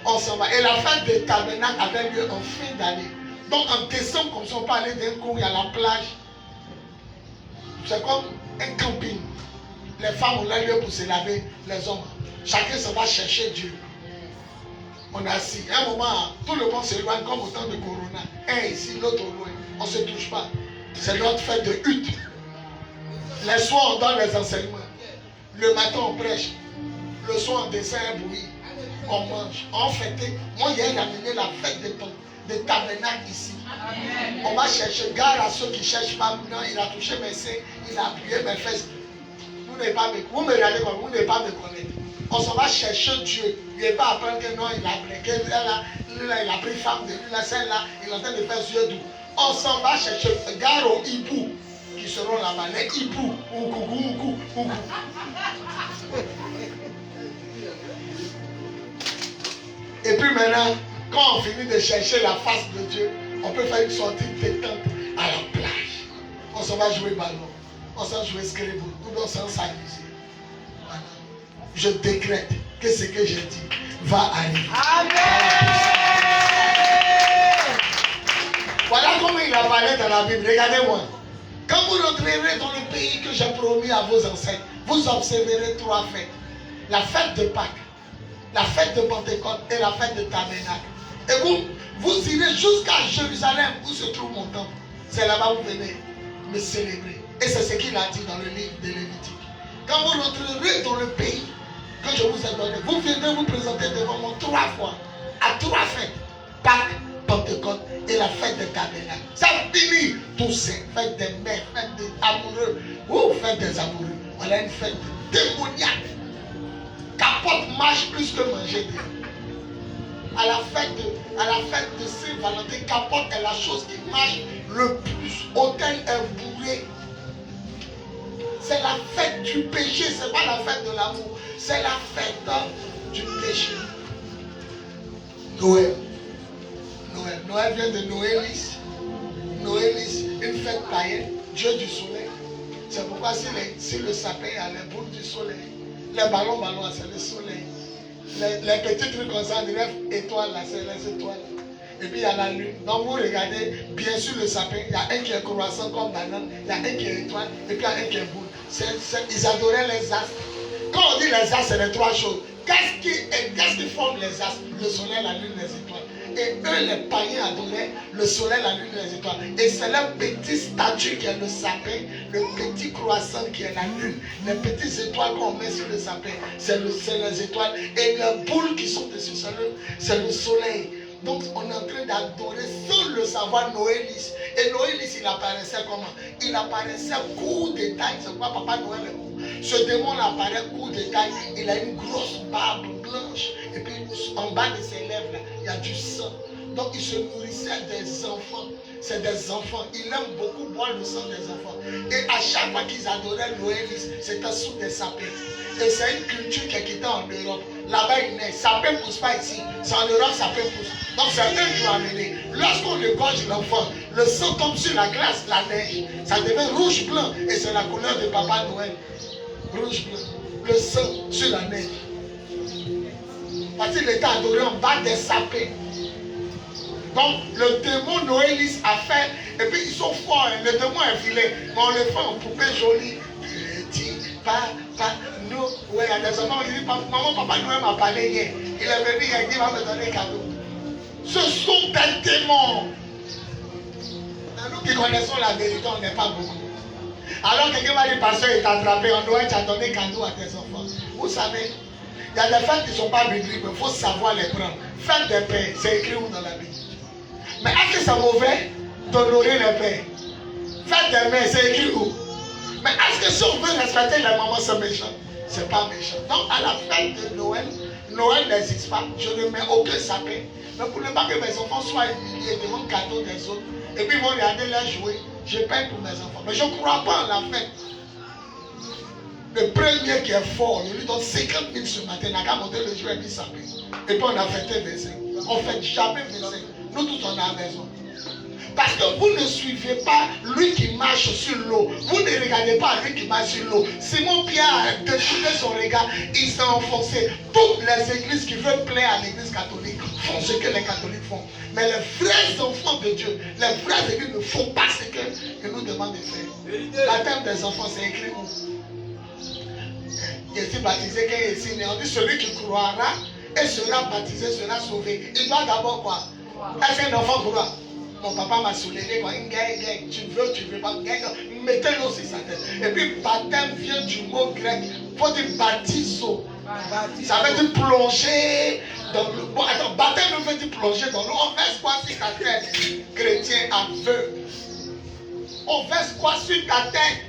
On s'en va. Et la fête des tabernacles avait lieu en fin d'année. Donc en décembre, comme ça, on peut aller d'un coup, il y a la plage. C'est comme un camping. Les femmes ont lieu pour se laver, les hommes. Chacun se va chercher Dieu. On est assis. À un moment, tout le monde s'éloigne comme au temps de Corona. Un ici, l'autre au loin. On ne se touche pas. C'est notre fête de hutte. Les soirs, on donne les enseignements. Le matin, on prêche. Le soir, on dessine un bruit. On mange. On fête. Moi, hier, j'ai amené la fête des tabernacles ici. Amen. On va chercher. Gare à ceux qui ne cherchent pas. Non, il a touché mes seins. Il a appuyé mes fesses. Vous n'avez pas vous me regardez comme vous n'avez pas me connaître. On s'en va chercher Dieu. Il n'est pas apprendre que non, il a breaké. Il a pris femme de lui. Celle-là, il est en train de faire yeux doux. On s'en va chercher. Gare aux hiboux qui seront là-bas. Les hiboux. Et puis maintenant, quand on finit de chercher la face de Dieu, on peut faire une sortie détente à la plage. On s'en va jouer ballon. On s'en va jouer scribble. Tout on s'en s'amuser. Voilà. Je décrète que ce que j'ai dit va arriver. Amen. Voilà comment il a parlé dans la Bible. Regardez-moi. Quand vous rentrerez dans le pays que j'ai promis à vos ancêtres, vous observerez 3 fêtes. La fête de Pâques, la fête de Pentecôte et la fête de Tabernacle. Et vous irez jusqu'à Jérusalem où se trouve mon temple. C'est là-bas où vous venez me célébrer. Et c'est ce qu'il a dit dans le livre de Lévitique. Quand vous rentrerez dans le pays que je vous ai donné, vous viendrez vous présenter devant moi 3 fois, à 3 fêtes. Pâques, Pentecôte et la fête des Tabernacles. Ça finit tous ces fêtes des mères, fêtes des amoureux. Ou fête des amoureux. Voilà une fête démoniaque. Capote marche plus que manger. À la fête de Saint-Valentin, capote est la chose qui marche le plus. Autel est bourré. C'est la fête du péché, c'est pas la fête de l'amour. C'est la fête du péché. Noël. Noël vient de Noélis. Noélis, une fête païenne, Dieu du soleil. C'est pourquoi si le sapin a les boules du soleil, les ballons, c'est le soleil. Les petits trucs comme ça, les étoiles, là, c'est les étoiles. Et puis il y a la lune. Donc vous regardez, bien sûr le sapin, il y a un qui est croissant comme banane, il y a un qui est étoile, et puis il y a un qui est boule. Ils adoraient les astres. Quand on dit les astres, c'est les 3 choses. Qu'est-ce qui forme les astres? Le soleil, la lune, les étoiles. Et eux, les païens adoraient le soleil, la lune, les étoiles. Et c'est le petit statue qui est le sapin, le petit croissant qui est la lune, les petites étoiles qu'on met sur le sapin, c'est les étoiles. Et les boules qui sont dessus, c'est le soleil. Donc on est en train d'adorer sans le savoir Noélis. Et Noélis, il apparaissait comment? Il apparaissait court de taille. C'est quoi Papa Noël est court? Ce démon apparaît court de taille. Il a une grosse barbe blanche. Et puis en bas de ses lèvres, là, il y a du sang. Donc il se nourrissait des enfants. C'est des enfants. Il aime beaucoup boire le sang des enfants. Et à chaque fois qu'ils adoraient Noélis, c'était sous des sapins. Et c'est une culture qui est quittée en Europe. Là-bas, il naît. Sapin ne pousse pas ici. C'est en Europe, sapin pousse. Donc c'est eux qui l'ont amené. Lorsqu'on égorge l'enfant, le sang tombe sur la glace, la neige. Ça devient rouge-blanc. Et c'est la couleur de Papa Noël. Rouge-blanc. Le sang sur la neige. Parce qu'il était adoré en bas des sapins. Donc le démon Noélis a fait. Et puis ils sont forts. Le démon est vilain. Mais on le fait en poupée jolie. Petit papa, nous nous, ouais, il y a des enfants qui disent, maman, papa Noël m'a parlé hier. Il est venu, il a dit, il va me donner un cadeau. Ce sont des démons. Nous qui connaissons la vérité, on n'est pas beaucoup. Alors quelqu'un m'a dit, pasteur, il t'a attrapé, on doit donner cadeau à tes enfants. Vous savez, il y a des fêtes qui ne sont pas bibliques, mais il faut savoir les prendre. Fête des pères, c'est écrit où dans la Bible? Mais est-ce que c'est mauvais d'honorer les pères? Fête des mères, c'est écrit où? Mais est-ce que si on veut respecter les mamans, c'est méchant? C'est pas méchant. Donc à la fête de Noël, Noël n'existe pas. Je ne mets aucun sapin. Mais pour ne pas que mes enfants soient humiliés devant le cadeau des autres, et puis ils vont regarder leur jouer, je paye pour mes enfants. Mais je ne crois pas en la fête. Le premier qui est fort, on lui donne 50 000 ce matin, il n'a qu'à monter le jouet et puis sapin. Et puis on a fêté 25. On ne fait jamais 25. Nous tous on a la maison. Parce que vous ne suivez pas lui qui marche sur l'eau. Vous ne regardez pas lui qui marche sur l'eau. Simon Pierre a détourné son regard, il s'est enfoncé. Toutes les églises qui veulent plaire à l'église catholique font ce que les catholiques font. Mais les vrais enfants de Dieu, les vraies églises ne font pas ce qu'ils nous demandent de faire. Baptême des enfants, c'est écrit où? Il est baptisé quand il est signé. On dit celui qui croira et sera baptisé sera sauvé. Il doit d'abord quoi? Est-ce qu'un enfant croit? Mon papa m'a soulevé quoi, tu veux pas, mettez-le sur sa tête. Et puis baptême vient du mot grec, pour dire baptizo. Ça veut dire plonger dans l'eau. Bon, attends, baptême veut dire plonger dans l'eau. On verse quoi sur ta tête? Chrétien aveugle. On verse quoi sur ta tête?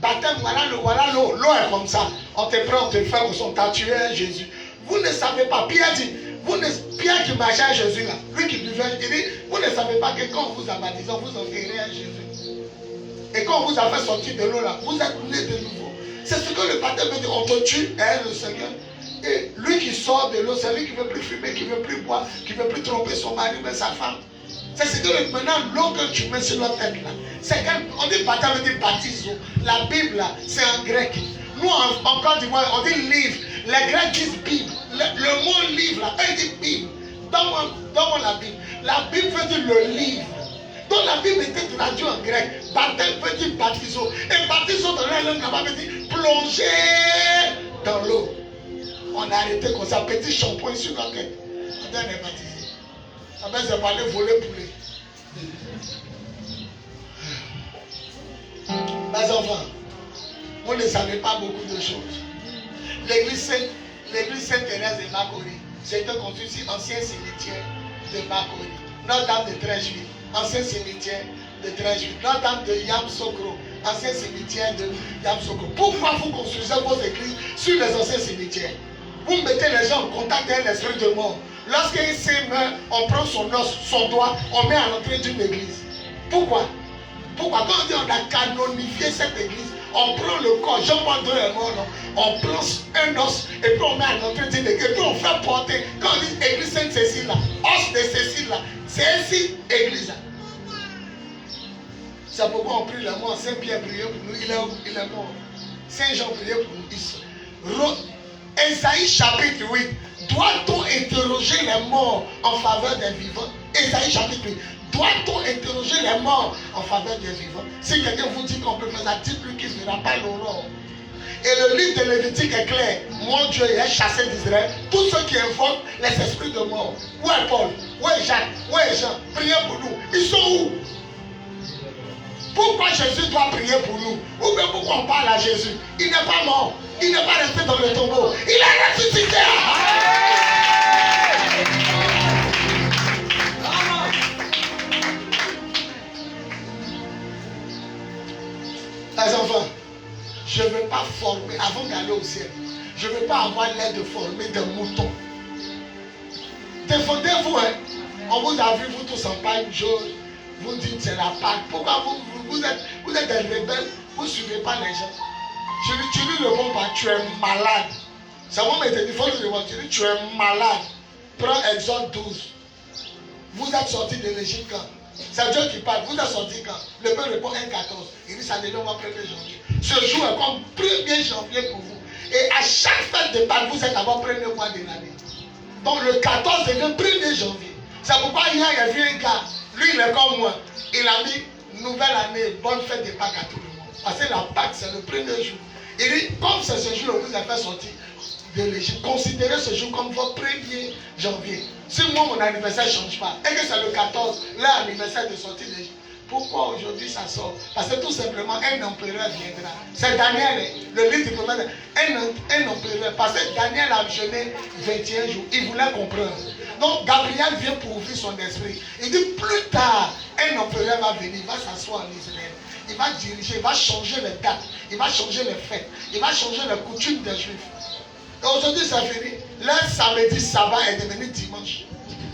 Baptême, voilà l'eau. L'eau est comme ça. On te prend, on te fait, on sont tatoués à Jésus. Vous ne savez pas, Pierre dit, Pierre qui marchait à Jésus là, lui qui buvait, il dit, vous ne savez pas que quand on vous a baptisé, on vous enverrait à Jésus. Et quand on vous a fait sortir de l'eau là, vous êtes né de nouveau. C'est ce que le baptême veut dire, on te tue, le Seigneur. Et lui qui sort de l'eau, c'est lui qui ne veut plus fumer, qui ne veut plus boire, qui ne veut plus tromper son mari, mais sa femme. C'est ce que maintenant l'eau que tu mets sur notre tête là, c'est quand on dit baptême, on dit baptizo. La Bible là, c'est en grec. Nous en Côte d'Ivoire, on dit livre. Les Grecs disent Bible. Le mot livre là, eux disent Bible. Donne-moi la Bible. La Bible veut dire le livre. Donc la Bible était traduite en grec. Baptême veut dire baptizo. Et baptizo dans la langue là-bas veut dire plonger dans l'eau. On a arrêté comme ça, petit shampoing sur notre tête. On est baptisé. Après, c'est pas aller voler poulet. Mes enfants, vous ne savez pas beaucoup de choses. L'église Sainte-Thérèse de Makori, c'était construit sur l'ancien cimetière de Makori. Notre-Dame de Tréjuif, ancien cimetière de Tréjuif. Notre-Dame de Yamsokro, ancien cimetière de Yamsokro. Pourquoi vous construisez vos églises sur les anciens cimetières? Vous mettez les gens en contact avec l'esprit de mort. Lorsqu'un saint meurt, on prend son os, son doigt, on met à l'entrée d'une église. Pourquoi? Pourquoi? Quand on dit on a canonifié cette église, on prend le corps, Jean-Paul II est mort, on prend un os et puis on met à l'entrée d'une église. Et puis on fait porter, quand on dit église Sainte-Cécile là, os de Cécile là, c'est ici église là. C'est pourquoi on prie la mort. Saint-Pierre priait pour nous, il est mort. Saint-Jean priait pour nous. Ésaïe chapitre 8. Doit-on interroger les morts en faveur des vivants? Ésaïe chapitre 8. Doit-on interroger les morts en faveur des vivants? Si quelqu'un vous dit qu'on peut faire ça, dites-lui qu'il ne verra pas l'aurore. Et le livre de Lévitique est clair. Mon Dieu est chassé d'Israël tous ceux qui invoquent les esprits de mort. Où est Paul? Où est Jacques? Où est Jean? Priez pour nous. Ils sont où? Pourquoi Jésus doit prier pour nous? Ou bien pourquoi on parle à Jésus? Il n'est pas mort. Il n'est pas resté dans le tombeau. Il est ressuscité. Les enfants, je ne veux pas former, avant d'aller au ciel, je ne veux pas avoir l'air de former des moutons. Défendez-vous, hein. On vous a vu, vous tous en paille jaune, vous dites c'est la Pâque. Pourquoi vous êtes des rebelles, vous ne suivez pas les gens? Tu dis le bon pas, tu es malade. Ça m'a dit, il faut le voir, tu dis tu es malade. Prends Exode 12. Vous êtes sortis de l'Égypte quand? C'est Dieu qui parle. Vous êtes sortis quand? Le peuple répond 1,14. Il dit ça devient au mois 1er janvier. Ce jour est comme 1er janvier pour vous. Et à chaque fête de Pâques, vous êtes avant le premier mois de l'année. Donc le 14 devient 1er janvier. C'est pourquoi hier il y a vu un gars. Lui il est comme moi. Il a mis nouvelle année, bonne fête de Pâques à tout le monde. Parce que la Pâques c'est le premier jour. Il dit, comme c'est ce jour où vous avez fait sortir de l'Égypte, considérez ce jour comme votre 1er janvier. Si moi, mon anniversaire ne change pas, et que c'est le 14, l'anniversaire de sortie de l'Égypte, pourquoi aujourd'hui ça sort? Parce que tout simplement, un empereur viendra. C'est Daniel, le livre du prophète, un empereur. Parce que Daniel a jeûné 21 jours. Il voulait comprendre. Donc, Gabriel vient pour ouvrir son esprit. Il dit, plus tard, un empereur va venir, il va s'asseoir en Israël. Il va diriger, il va changer les dates, il va changer les fêtes, il va changer les coutumes des Juifs. Et aujourd'hui, ça finit. Le samedi, sabbat est devenu dimanche.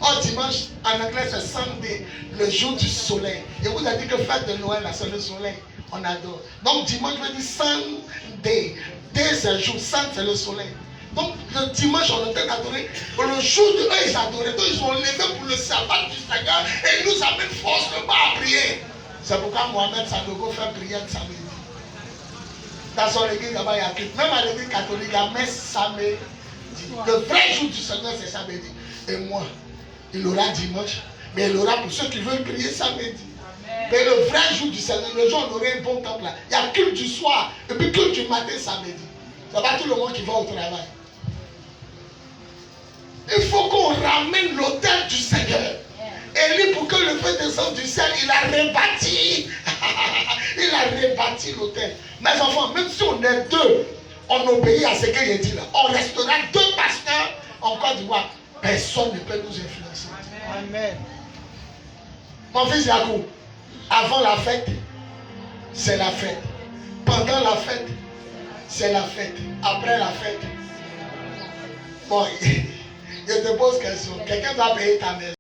Oh, dimanche, en anglais, c'est Sunday, le jour du soleil. Et vous avez dit que fête de Noël, là, c'est le soleil. On adore. Donc, dimanche, veut dire Sunday. Day, c'est le jour. Sun, c'est le soleil. Donc, le dimanche, on était adoré. Le jour de eux, ils adoraient. Donc, ils ont levé pour le sabbat du Seigneur et ils nous amènent forcément à prier. C'est pourquoi Mohamed Sanogo fait prière de samedi. Dans son église, là-bas, il y a tout. Même à l'église catholique, la messe samedi. Le vrai jour du Seigneur, c'est samedi. Et moi, il aura dimanche, mais il aura pour ceux qui veulent prier samedi. Mais le vrai jour du Seigneur, le jour où on aurait un bon temple là, il y a culte du soir et puis culte du matin samedi. C'est pas tout le monde qui va au travail. Il faut qu'on ramène l'autel du Seigneur. Et lui, pour que le feu descende du ciel, il a rebâti. Il a rebâti l'autel. Mes enfants, même si on est deux, on obéit à ce qu'il dit là. On restera deux pasteurs en Côte d'Ivoire. Personne ne peut nous influencer. Amen. Mon fils Yacoub, avant la fête, c'est la fête. Pendant la fête, c'est la fête. Après la fête. Bon, je te pose question. Quelqu'un va payer ta maison.